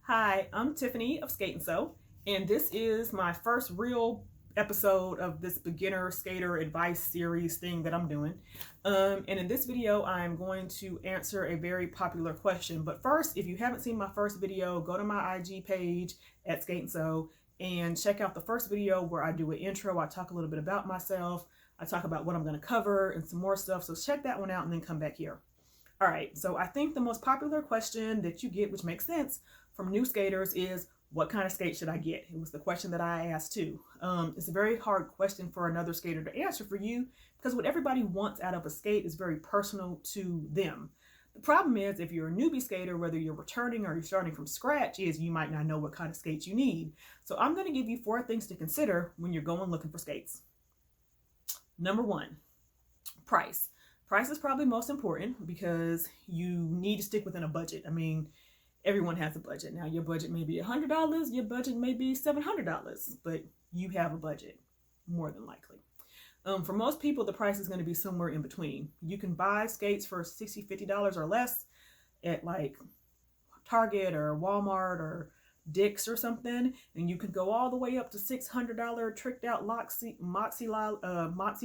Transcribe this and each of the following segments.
Hi, I'm Tiffany of Skate and Sew, and this is my first real episode of this beginner skater advice series thing that I'm doing. And in this video, I'm going to answer a very popular question. But first, if you haven't seen my first video, go to my IG page at Skate and Sew and check out the first video where I do an intro. I talk a little bit about myself. I talk about what I'm going to cover and some more stuff. So check that one out and then come back here. All right, so I think the most popular question that you get, which makes sense from new skaters, is what kind of skate should I get? It was the question that I asked too. It's a very hard question for another skater to answer for you because what everybody wants out of a skate is very personal to them. The problem is if you're a newbie skater, whether you're returning or you're starting from scratch, is you might not know what kind of skates you need. So I'm going to give you 4 things to consider when you're going looking for skates. Number 1, price. Price is probably most important because you need to stick within a budget. I mean, everyone has a budget. Now, your budget may be $100, your budget may be $700, but you have a budget, more than likely. For most people, the price is going to be somewhere in between. You can buy skates for $60, $50 or less at like Target or Walmart or Dick's or something, and you can go all the way up to $600 tricked out Moxie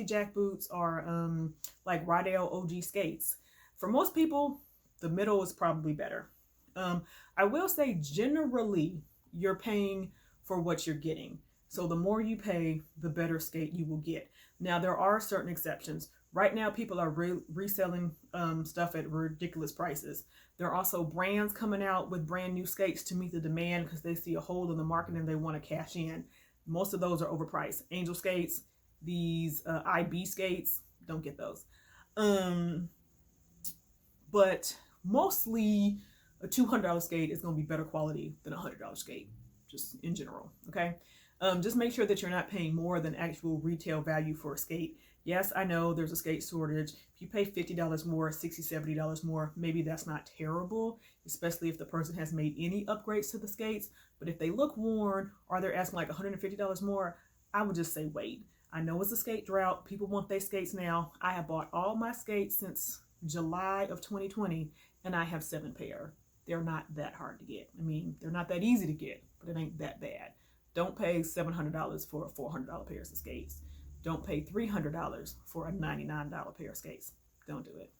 jack boots or like Rydell OG skates. For most people, the middle is probably better. I will say generally you're paying for what you're getting. So the more you pay, the better skate you will get. Now there are certain exceptions. Right now people are reselling stuff at ridiculous prices. There are also brands coming out with brand new skates to meet the demand because they see a hole in the market and they want to cash in. Most of those are overpriced. Angel skates, these IB skates, don't get those. But mostly a $200 skate is going to be better quality than a $100 skate, just in general, okay? Just make sure that you're not paying more than actual retail value for a skate. Yes, I know there's a skate shortage. If you pay $50 more, $60, $70 more, maybe that's not terrible, especially if the person has made any upgrades to the skates. But if they look worn or they're asking like $150 more, I would just say wait. I know it's a skate drought. People want their skates now. I have bought all my skates since July of 2020, and I have 7 pair. They're not that hard to get. I mean, they're not that easy to get, but it ain't that bad. Don't pay $700 for a $400 pair of skates. Don't pay $300 for a $99 pair of skates. Don't do it.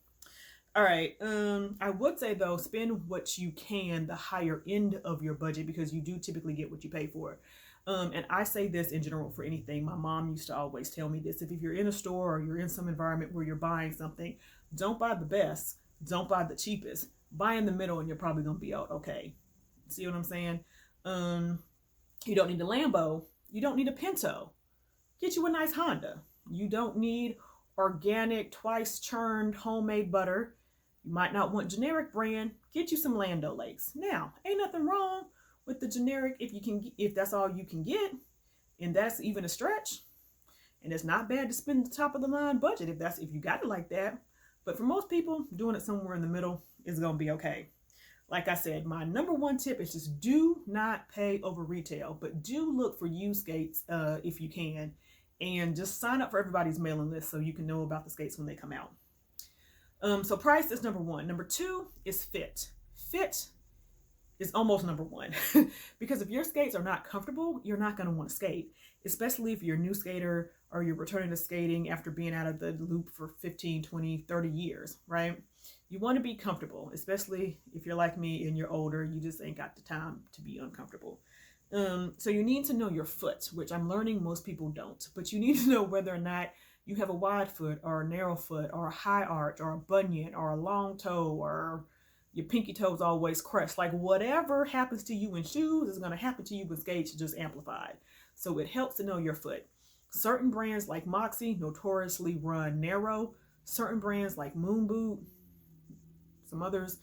All right. I would say though, spend what you can, the higher end of your budget, because you do typically get what you pay for. And I say this in general for anything. My mom used to always tell me this. If you're in a store or you're in some environment where you're buying something, don't buy the best. Don't buy the cheapest. Buy in the middle and you're probably going to be out okay. See what I'm saying? You don't need a Lambo. You don't need a Pinto. Get you a nice Honda. You don't need organic, twice churned homemade butter. You might not want generic brand. Get you some Land O'Lakes. Now, ain't nothing wrong with the generic if that's all you can get, and that's even a stretch. And it's not bad to spend the top of the line budget if you got it like that. But for most people, doing it somewhere in the middle is going to be okay. Like I said, my number 1 tip is just do not pay over retail, but do look for used skates if you can, and just sign up for everybody's mailing list so you can know about the skates when they come out. So price is number 1. Number 2 is fit. Fit is almost number 1 because if your skates are not comfortable, you're not going to want to skate, especially if you're a new skater or you're returning to skating after being out of the loop for 15, 20, 30 years, right? You want to be comfortable, especially if you're like me and you're older, you just ain't got the time to be uncomfortable. So you need to know your foot, which I'm learning most people don't, but you need to know whether or not you have a wide foot or a narrow foot or a high arch or a bunion or a long toe or your pinky toes always crushed. Like whatever happens to you in shoes is going to happen to you with skates, just amplified. So it helps to know your foot. Certain brands like Moxie notoriously run narrow. Certain brands like Moon Boot, some others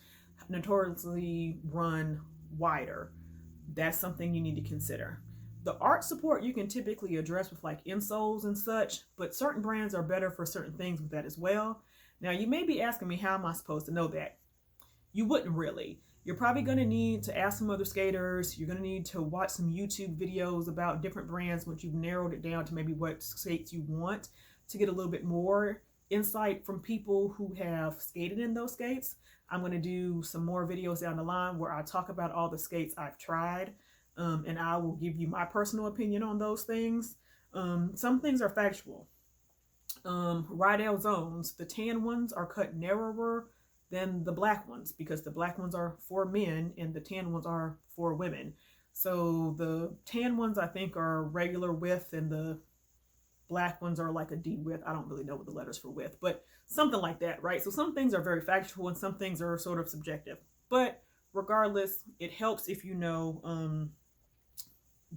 notoriously run wider. That's something you need to consider. The arch support you can typically address with like insoles and such, but certain brands are better for certain things with that as well. Now you may be asking me, how am I supposed to know that? You wouldn't really. You're probably going to need to ask some other skaters. You're going to need to watch some YouTube videos about different brands once you've narrowed it down to maybe what skates you want to get a little bit more insight from people who have skated in those skates. I'm going to do some more videos down the line where I talk about all the skates I've tried, and I will give you my personal opinion on those things. Some things are factual. Rydell zones, the tan ones are cut narrower than the black ones because the black ones are for men and the tan ones are for women. So the tan ones I think are regular width and the black ones are like a D width. I don't really know what the letters for width, but something like that, right? So some things are very factual and some things are sort of subjective. But regardless, it helps if you know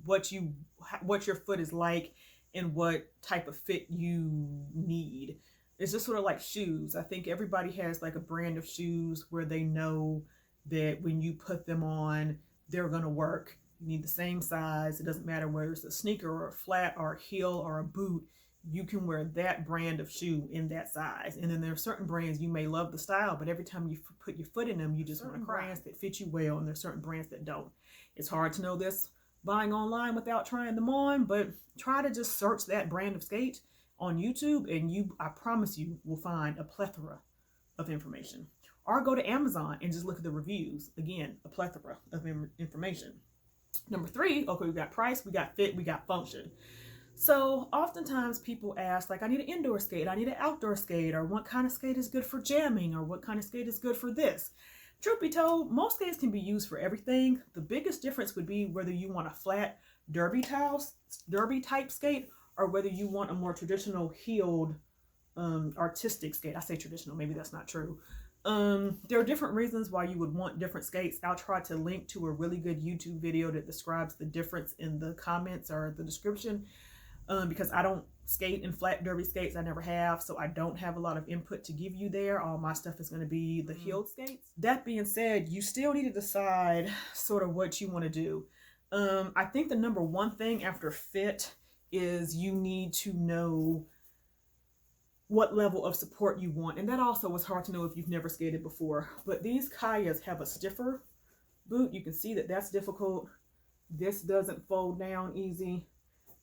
what your foot is like and what type of fit you need. It's just sort of like shoes. I think everybody has like a brand of shoes where they know that when you put them on, they're going to work. You need the same size. It doesn't matter whether it's a sneaker or a flat or a heel or a boot. You can wear that brand of shoe in that size. And then there are certain brands you may love the style, but every time you put your foot in them, you just want to cry. Brands that fit you well, and there's certain brands that don't. It's hard to know this buying online without trying them on, but try to just search that brand of skate on YouTube, and I promise you will find a plethora of information. Or go to Amazon and just look at the reviews. Again, a plethora of information. Number 3, okay, we got price, we got fit, we got function. So oftentimes people ask, like, I need an indoor skate, I need an outdoor skate, or what kind of skate is good for jamming, or what kind of skate is good for this. Truth be told, most skates can be used for everything. The biggest difference would be whether you want a flat derby type skate or whether you want a more traditional heeled artistic skate. I say traditional, maybe that's not true. There are different reasons why you would want different skates. I'll try to link to a really good YouTube video that describes the difference in the comments or the description, because I don't skate in flat derby skates. I never have, so I don't have a lot of input to give you there. All my stuff is going to be the heeled skates. That being said, you still need to decide sort of what you want to do. I think the number one thing after fit is you need to know what level of support you want. And that also was hard to know if you've never skated before. But these Kayas have a stiffer boot. You can see that that's difficult. This doesn't fold down easy.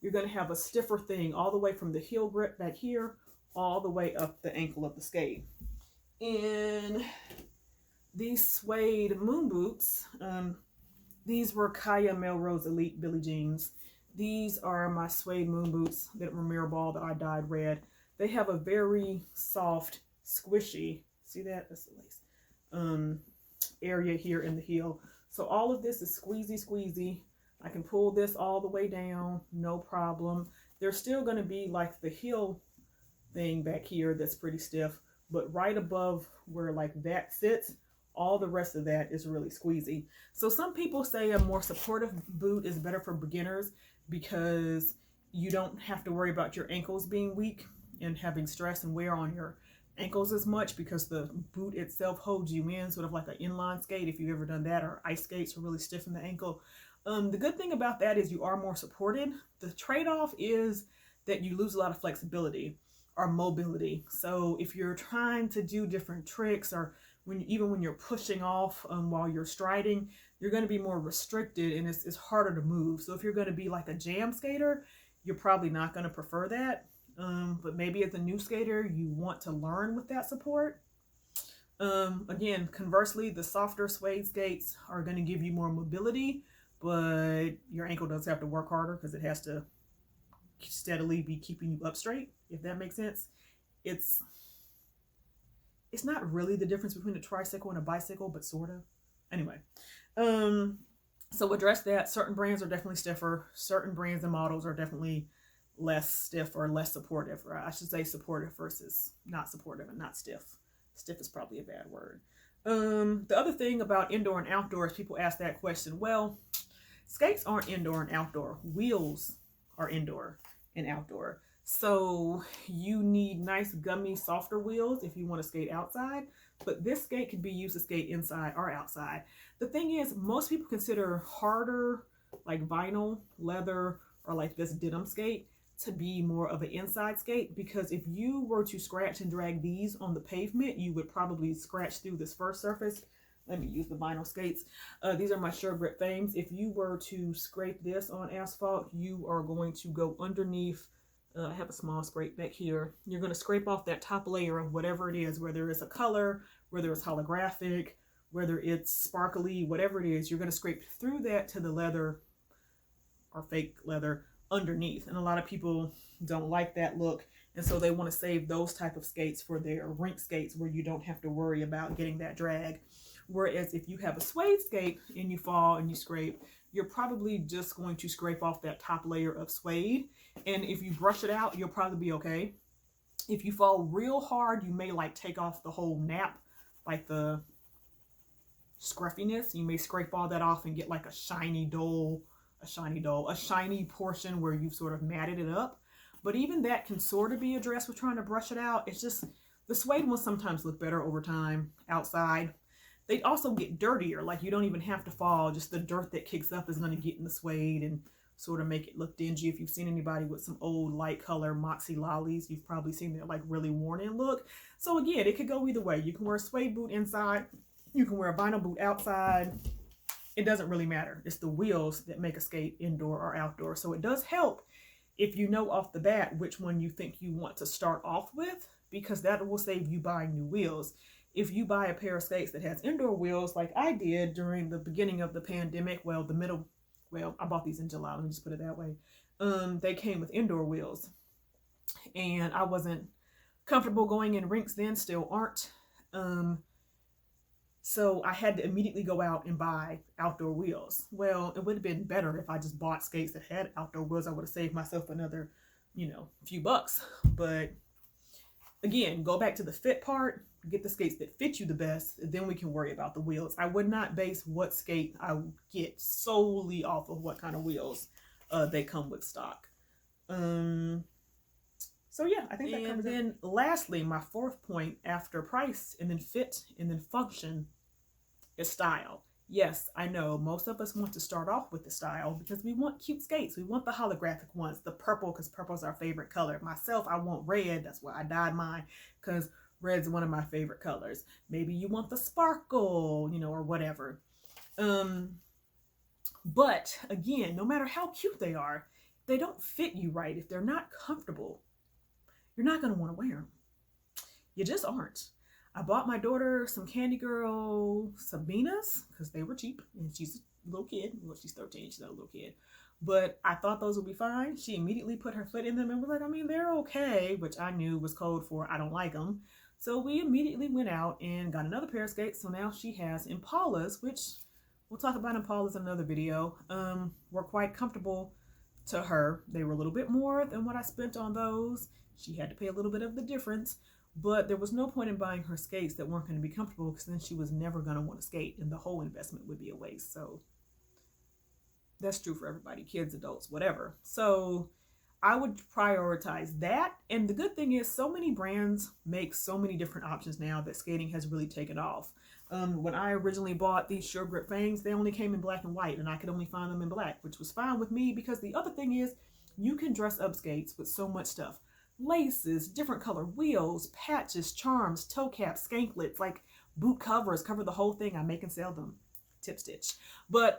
You're going to have a stiffer thing all the way from the heel grip back here all the way up the ankle of the skate. In these suede moon boots, these were Kaya Melrose Elite Billie Jeans. These are my suede moon boots that were Mirrorball that I dyed red. They have a very soft, squishy, see that? That's the lace, area here in the heel. So all of this is squeezy. I can pull this all the way down, no problem. There's still going to be like the heel thing back here that's pretty stiff, but right above where like that sits, all the rest of that is really squeezy. So some people say a more supportive boot is better for beginners because you don't have to worry about your ankles being weak and having stress and wear on your ankles as much because the boot itself holds you in, sort of like an inline skate if you've ever done that, or ice skates are really stiff in the ankle. The good thing about that is you are more supported. The trade-off is that you lose a lot of flexibility or mobility. So if you're trying to do different tricks, or even when you're pushing off while you're striding, you're going to be more restricted and it's harder to move. So if you're going to be like a jam skater, you're probably not going to prefer that. But maybe as a new skater, you want to learn with that support. Again, conversely, the softer suede skates are going to give you more mobility, but your ankle does have to work harder because it has to steadily be keeping you up straight, if that makes sense. It's not really the difference between a tricycle and a bicycle, but sort of. Anyway, so address that. Certain brands are definitely stiffer. Certain brands and models are definitely less stiff or less supportive, or I should say supportive versus not supportive and not stiff. Stiff is probably a bad word. The other thing about indoor and outdoor is people ask that question. Well, skates aren't indoor and outdoor. Wheels are indoor and outdoor. So you need nice gummy softer wheels if you want to skate outside, but this skate can be used to skate inside or outside. The thing is, most people consider harder, like vinyl, leather, or like this denim skate to be more of an inside skate, because if you were to scratch and drag these on the pavement, you would probably scratch through this first surface. Let me use the vinyl skates. These are my Sure Grip Fames. If you were to scrape this on asphalt, you are going to go underneath I have a small scrape back here. You're going to scrape off that top layer of whatever it is, whether it's a color, whether it's holographic, whether it's sparkly, whatever it is. You're going to scrape through that to the leather or fake leather underneath. And a lot of people don't like that look, and so they want to save those type of skates for their rink skates where you don't have to worry about getting that drag. Whereas if you have a suede skate and you fall and you scrape, you're probably just going to scrape off that top layer of suede. And if you brush it out, you'll probably be okay. If you fall real hard, you may like take off the whole nap, like the scruffiness. You may scrape all that off and get like a shiny portion where you've sort of matted it up. But even that can sort of be addressed with trying to brush it out. It's just the suede ones sometimes look better over time outside. They also get dirtier. Like you don't even have to fall. Just the dirt that kicks up is going to get in the suede and sort of make it look dingy. If you've seen anybody with some old light color Moxie lollies, you've probably seen that like really worn in look. So again, it could go either way. You can wear a suede boot inside. You can wear a vinyl boot outside. It doesn't really matter. It's the wheels that make a skate indoor or outdoor. So it does help if you know off the bat which one you think you want to start off with, because that will save you buying new wheels. If you buy a pair of skates that has indoor wheels like I did during the beginning of the pandemic, I bought these in July, let me just put it that way. They came with indoor wheels and I wasn't comfortable going in rinks then, still aren't. So I had to immediately go out and buy outdoor wheels. Well, it would have been better if I just bought skates that had outdoor wheels. I would have saved myself another, few bucks. But again, go back to the fit part, get the skates that fit you the best, then we can worry about the wheels. I would not base what skate I get solely off of what kind of wheels they come with stock. So yeah, I think that covers it. And then lastly, my fourth point after price and then fit and then function is style. Yes, I know most of us want to start off with the style because we want cute skates. We want the holographic ones, the purple, because purple is our favorite color. Myself, I want red. That's why I dyed mine, because red's one of my favorite colors. Maybe you want the sparkle, or whatever. But again, no matter how cute they are, they don't fit you right. If they're not comfortable, you're not going to want to wear them. You just aren't. I bought my daughter some Candy Girl Sabinas because they were cheap, and she's a little kid. Well, she's 13, she's not a little kid. But I thought those would be fine. She immediately put her foot in them and was like, they're okay, which I knew was code for I don't like them. So we immediately went out and got another pair of skates. So now she has Impalas, which we'll talk about Impalas in another video. Were quite comfortable to her. They were a little bit more than what I spent on those. She had to pay a little bit of the difference, but there was no point in buying her skates that weren't going to be comfortable, because then she was never going to want to skate and the whole investment would be a waste. So that's true for everybody, kids, adults, whatever. So I would prioritize that. And the good thing is so many brands make so many different options now that skating has really taken off. When I originally bought these Sure Grip Fangs, they only came in black and white, and I could only find them in black, which was fine with me, because the other thing is you can dress up skates with so much stuff. Laces, different color wheels, patches, charms, toe caps, skanklets, like boot covers, cover the whole thing. I make and sell them, tip stitch. But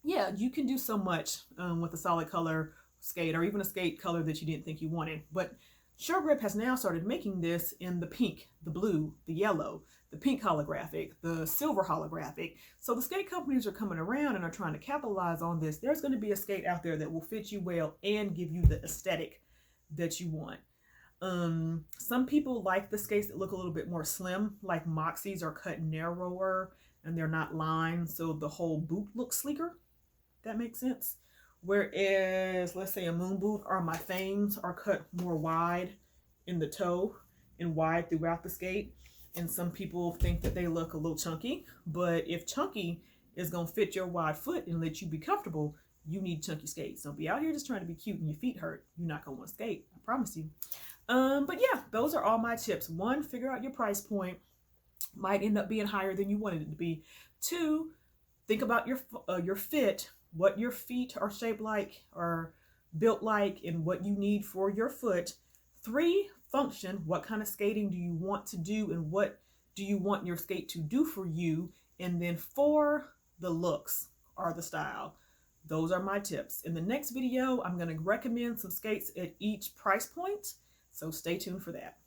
yeah, you can do so much with a solid color skate, or even a skate color that you didn't think you wanted. But Sure Grip has now started making this in the pink, the blue, the yellow, the pink holographic, the silver holographic. So the skate companies are coming around and are trying to capitalize on this. There's going to be a skate out there that will fit you well and give you the aesthetic that you want. Some people like the skates that look a little bit more slim, like Moxies are cut narrower and they're not lined, so the whole boot looks sleeker. That makes sense. Whereas, let's say a moon boot or my Fangs are cut more wide in the toe and wide throughout the skate. And some people think that they look a little chunky, but if chunky is going to fit your wide foot and let you be comfortable, you need chunky skates. Don't be out here just trying to be cute and your feet hurt. You're not going to want to skate. I promise you. But yeah, those are all my tips. 1, figure out your price point. Might end up being higher than you wanted it to be. 2, think about your fit, what your feet are shaped like or built like, and what you need for your foot. 3, function. What kind of skating do you want to do, and what do you want your skate to do for you? And then 4, the looks or the style. those are my tips. In the next video, I'm going to recommend some skates at each price point, so stay tuned for that.